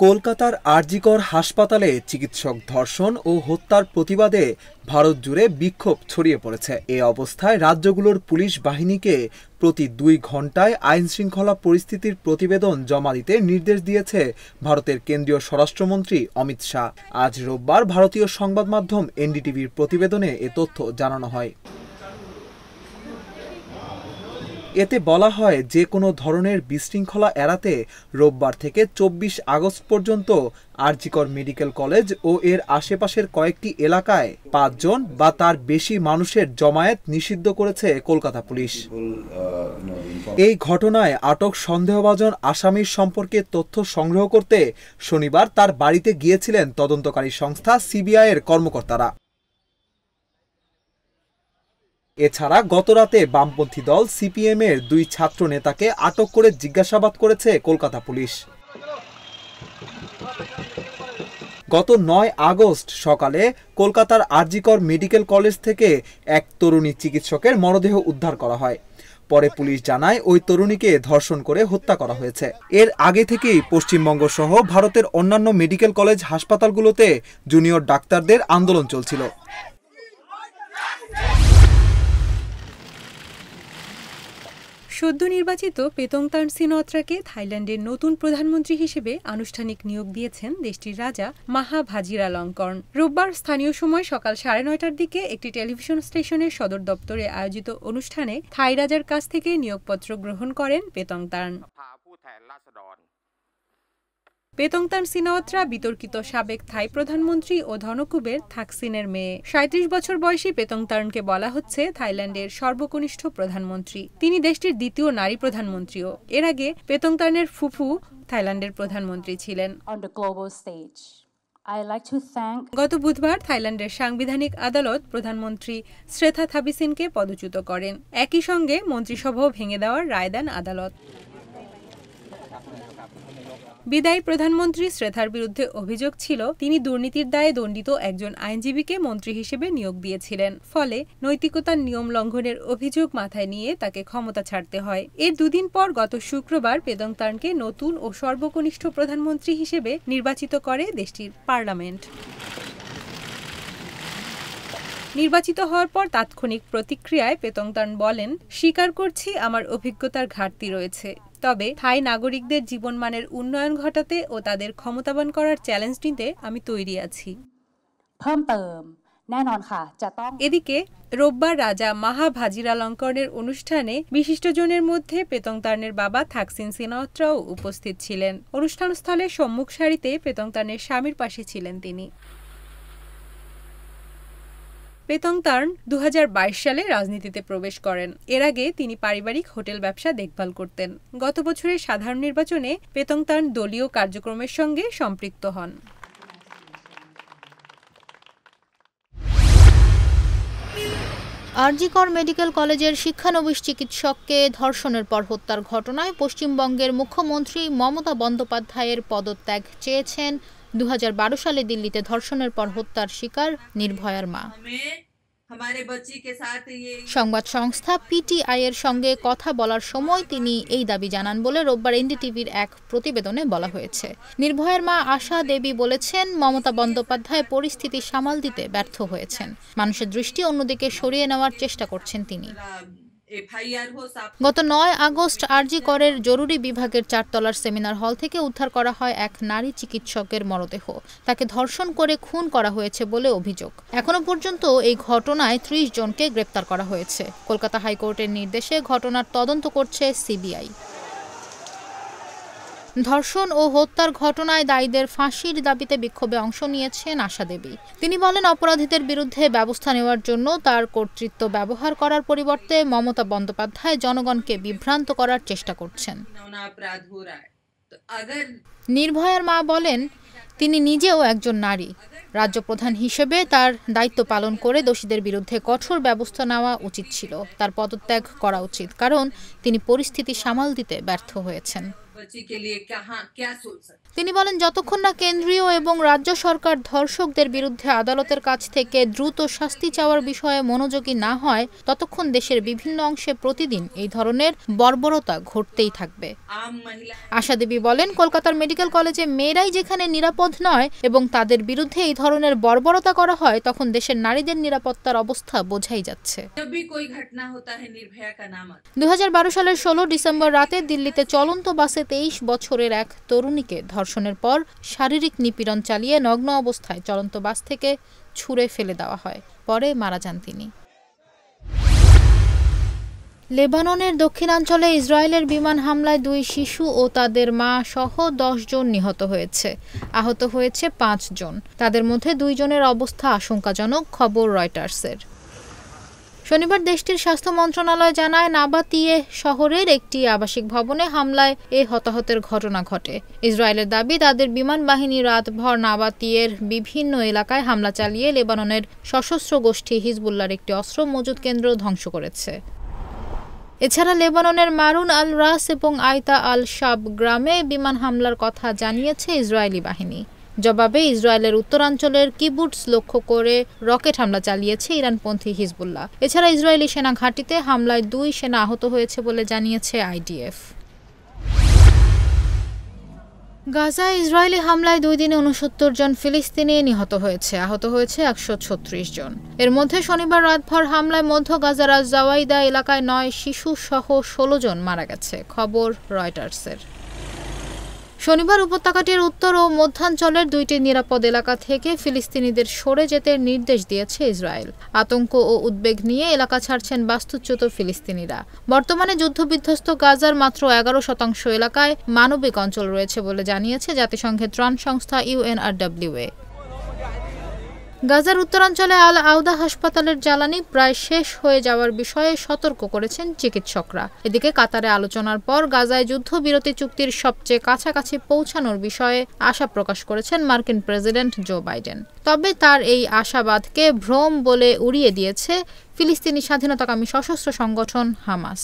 কলকাতার আরজিকর হাসপাতালে চিকিৎসক ধর্ষণ ও হত্যার প্রতিবাদে ভারত জুড়ে বিক্ষোভ ছড়িয়ে পড়েছে। এ অবস্থায় রাজ্যগুলোর পুলিশ বাহিনীকে প্রতি 2 ঘণ্টায় আইনশৃঙ্খলা পরিস্থিতির প্রতিবেদন জমা দিতে নির্দেশ দিয়েছে ভারতের কেন্দ্রীয় স্বরাষ্ট্রমন্ত্রী অমিত শাহ। আজ রোববার ভারতীয় সংবাদ মাধ্যম এনডিটিভির প্রতিবেদনে এ তথ্য জানানো হয়। এতে বলা হয় যে কোনো ধরনের বিশৃঙ্খলা এড়াতে রোববার থেকে 24 আগস্ট পর্যন্ত আরজিকর মেডিকেল কলেজ ও এর আশেপাশের কয়েকটি এলাকায় 5 জন বা তার বেশি মানুষের জমায়েত নিষিদ্ধ করেছে কলকাতা পুলিশ। এই ঘটনায় আটক সন্দেহভাজন আসামির সম্পর্কে তথ্য সংগ্রহ করতে শনিবার তার বাড়িতে গিয়েছিলেন তদন্তকারী সংস্থা সিবিআই এর কর্মকর্তারা। এছাড়া গতরাতে বামপন্থী দল সিপিএম এর 2 ছাত্র নেতাকে আটক করে জিজ্ঞাসাবাদ করেছে কলকাতা পুলিশ। গত 9 আগস্ট সকালে কলকাতার আরজিকর মেডিকেল কলেজ থেকে এক তরুণী চিকিৎসকের মরদেহ উদ্ধার করা হয়। পরে পুলিশ জানায় ওই তরুণীকে ধর্ষণ করে হত্যা করা হয়েছে। এর আগে থেকেই পশ্চিমবঙ্গ সহ ভারতের অন্যান্য মেডিকেল কলেজ হাসপাতালগুলোতে জুনিয়র ডাক্তারদের আন্দোলন চলছিল। সদ্য নির্বাচিত পেতংতান সিনওয়াত্রাকে থাইল্যান্ডের নতুন প্রধানমন্ত্রী হিসেবে আনুষ্ঠানিক নিয়োগ দিয়েছেন দেশটির রাজা মাহা ভাজিরালঙ্কর্ন। রোববার স্থানীয় সময় সকাল 9:30টার দিকে একটি টেলিভিশন স্টেশনের সদর দপ্তরে আয়োজিত অনুষ্ঠানে থাই রাজার কাছ থেকে নিয়োগপত্র গ্রহণ করেন পেতংতান। পেতংতান সিনওয়াত্রা বিতর্কিত সাবেক থাই প্রধানমন্ত্রী ও ধনকুবের থাকসিনের মেয়ে। 37 বছর বয়সী পেতংতানকে বলা হচ্ছে থাইল্যান্ডের সর্বকনিষ্ঠ প্রধানমন্ত্রী। তিনি দেশটির দ্বিতীয় নারী প্রধানমন্ত্রীও। এর আগে পেতংতানের ফুফু থাইল্যান্ডের প্রধানমন্ত্রী ছিলেন। গত বুধবার থাইল্যান্ডের সাংবিধানিক আদালত প্রধানমন্ত্রী শ্রেথা থাবিসিনকে পদচ্যুত করেন। একই সঙ্গে মন্ত্রিসভাও ভেঙে দেওয়ার রায় দেন আদালত। বিদায়ী প্রধানমন্ত্রী শ্রেথার বিরুদ্ধে অভিযোগ ছিল তিনি দুর্নীতির দায়ে দণ্ডিত একজন আইনজীবীকে মন্ত্রী হিসেবে নিয়োগ দিয়েছিলেন। ফলে নৈতিকতার নিয়ম লঙ্ঘনের অভিযোগ মাথায় নিয়ে তাকে ক্ষমতা ছাড়তে হয়। এর 2 দিন পর গত শুক্রবার পেতংতানকে নতুন ও সর্বকনিষ্ঠ প্রধানমন্ত্রী হিসেবে নির্বাচিত করে দেশটির পার্লামেন্ট। নির্বাচিত হওয়ার পর তাৎক্ষণিক প্রতিক্রিয়ায় পেতংতান বলেন, স্বীকার করছি আমার অভিজ্ঞতার ঘাটতি রয়েছে, তবে থাই নাগরিকদের জীবনমানের উন্নয়ন ঘটাতে ও তাদের ক্ষমতাবান করার চ্যালেঞ্জ নিতে আমি তৈরি আছি। এদিকে রোববার রাজা মাহা ভাজিরালঙ্কর্নের অনুষ্ঠানে বিশিষ্টজনের মধ্যে পেতংতানের বাবা থাকসিন সিনওয়াত্রাও উপস্থিত ছিলেন। অনুষ্ঠানস্থলে সম্মুখ সারিতে পেতংতানের স্বামীর পাশে ছিলেন তিনি। পেতংতান 2022 সালে রাজনীতিতে প্রবেশ করেন। এর আগে তিনি পারিবারিক হোটেল ব্যবসা দেখভাল করতেন। গত বছরের সাধারণ নির্বাচনে পেতংতান দলীয় কার্যক্রমের সঙ্গে সম্পৃক্ত হন। আরজিকর মেডিকেল কলেজের শিক্ষানবিশ চিকিৎসককে ধর্ষণের পর হত্যার ঘটনায় পশ্চিমবঙ্গের মুখ্যমন্ত্রী মমতা বন্দ্যোপাধ্যায়ের পদত্যাগ চেয়েছেন 2012 সালে দিল্লিতে ধর্ষণের পর হত্যার শিকার নির্ভয়ার মা। সংবাদ সংস্থা পিটিআই এর সঙ্গে কথা বলার সময় তিনি এই দাবি জানান বলে রোববার এনডিটিভির এক প্রতিবেদনে বলা হয়েছে। নির্ভয়ার মা আশা দেবী বলেছেন, মমতা বন্দ্যোপাধ্যায় পরিস্থিতি সামাল দিতে ব্যর্থ হয়েছেন। মানুষের দৃষ্টি অন্যদিকে সরিয়ে নেওয়ার চেষ্টা করছেন তিনি। গত 9 আগস্ট আরজিকরের জরুরি বিভাগের 4 তলার সেমিনার হল থেকে উদ্ধার করা হয় এক নারী চিকিৎসকের মরদেহ। তাকে ধর্ষণ করে খুন করা হয়েছে বলে অভিযোগ। এখনো পর্যন্ত এই ঘটনায় 30 জনকে গ্রেপ্তার করা হয়েছে। কলকাতা হাইকোর্টের নির্দেশে ঘটনার তদন্ত করছে সিবিআই। ধর্ষণ ও হত্যার ঘটনায় দায়ীদের ফাঁসির দাবিতে বিক্ষোভে অংশ নিয়েছেন আশা দেবী। তিনি বলেন, অপরাধীদের বিরুদ্ধে ব্যবস্থা নেওয়ার জন্য তার কর্তৃত্ব ব্যবহার করার পরিবর্তে মমতা বন্দ্যোপাধ্যায় জনগণকে বিভ্রান্ত করার চেষ্টা করছেন। নির্ভয়ার মা বলেন, তিনি নিজেও একজন নারী। রাজ্য প্রধান হিসেবে তার দায়িত্ব পালন করে দোষীদের বিরুদ্ধে কঠোর ব্যবস্থা নেওয়া উচিত ছিল। তার পদত্যাগ করা উচিত, কারণ তিনি পরিস্থিতি সামাল দিতে ব্যর্থ হয়েছেন। তিনি বলেন, যতক্ষণ না কেন্দ্রীয় এবং রাজ্য সরকার ধর্ষকদের বিরুদ্ধে আদালতের কাছ থেকে দ্রুত শাস্তি চাওয়ার বিষয়ে মনোযোগী না হয়, ততক্ষণ দেশের বিভিন্ন অংশে প্রতিদিন এই ধরনের বর্বরতা ঘটতেই থাকবে। আশা দেবী বলেন, কলকাতার মেডিকেল কলেজে মেয়েরাই যেখানে নিরাপদ নয় এবং তাদের বিরুদ্ধে এই ধরনের বর্বরতা করা হয়, তখন দেশের নারীদের নিরাপত্তার অবস্থা বোঝাই যাচ্ছে। 2012 সালের 16 ডিসেম্বর রাতে দিল্লিতে চলন্ত বাসে 23 বছরের এক তরুণীকে ধর্ষণের পর শারীরিক নিপীড়ন চালিয়ে নগ্ন অবস্থায় চলন্ত বাস থেকে ছুঁড়ে ফেলে দেওয়া হয়। পরে মারা যান তিনি। লেবাননের দক্ষিণাঞ্চলে ইসরায়েলের বিমান হামলায় 2 শিশু ও তাদের মা সহ 10 জন নিহত হয়েছে। আহত হয়েছে 5 জন। তাদের মধ্যে 2 জনের অবস্থা আশঙ্কাজনক, খবর রয়টার্সের। শনিবার দেশটির স্বাস্থ্য মন্ত্রণালয় জানায়, নাবাতিয়ে শহরের একটি আবাসিক ভবনে হামলায় এ হতাহতের ঘটনা ঘটে। ইসরায়েলের দাবি, তাদের বিমান বাহিনী রাতভর নাবাতিয়ের বিভিন্ন এলাকায় হামলা চালিয়ে লেবাননের সশস্ত্র গোষ্ঠী হিজবুল্লাহর একটি অস্ত্র মজুত কেন্দ্র ধ্বংস করেছে। এছাড়া লেবাননের মারুন আল রাস এবং আইতা আল শাব গ্রামে বিমান হামলার কথা জানিয়েছে ইসরায়েলি বাহিনী। জবাবে ইসরায়েলের উত্তরাঞ্চলের কিবুটস লক্ষ্য করে রকেট হামলা চালিয়েছে ইরানপন্থী হিজবুল্লাহ। এছাড়া ইসরায়েলি সেনা ঘাঁটিতে হামলায় 2 সেনা আহত হয়েছে বলে জানিয়েছে আইডিএফ। গাজায় ইসরায়েলি হামলায় 2 দিনে 69 জন ফিলিস্তিনি নিহত হয়েছে, আহত হয়েছে 136 জন। এর মধ্যে শনিবার রাতভর হামলায় মধ্য গাজার জাওয়াইদা এলাকায় 9 শিশু সহ 16 জন মারা গেছে, খবর রয়টার্সের। শনিবার উপত্যকাটির উত্তর ও মধ্যাঞ্চলের 2টি নিরাপদ এলাকা থেকে ফিলিস্তিনিদের সরে যেতে নির্দেশ দিয়েছে ইসরায়েল। আতঙ্ক ও উদ্বেগ নিয়ে এলাকা ছাড়ছেন বাস্তুচ্যুত ফিলিস্তিনিরা। বর্তমানে যুদ্ধবিধ্বস্ত গাজার মাত্র 11% এলাকায় মানবিক অঞ্চল রয়েছে বলে জানিয়েছে জাতিসংঘের ত্রাণ সংস্থা UNRWA। গাজার উত্তরাঞ্চলে আল আউদা হাসপাতালের জ্বালানি প্রায় শেষ হয়ে যাওয়ার বিষয়ে সতর্ক করেছেন চিকিৎসকরা। এদিকে কাতারে আলোচনার পর গাজায় যুদ্ধবিরতি চুক্তির সবচেয়ে কাছাকাছি পৌঁছানোর বিষয়ে আশা প্রকাশ করেছেন মার্কিন প্রেসিডেন্ট জো বাইডেন। তবে তার এই আশাবাদকে ভ্রম বলে উড়িয়ে দিয়েছে ফিলিস্তিনি স্বাধীনতাকামী সশস্ত্র সংগঠন হামাস।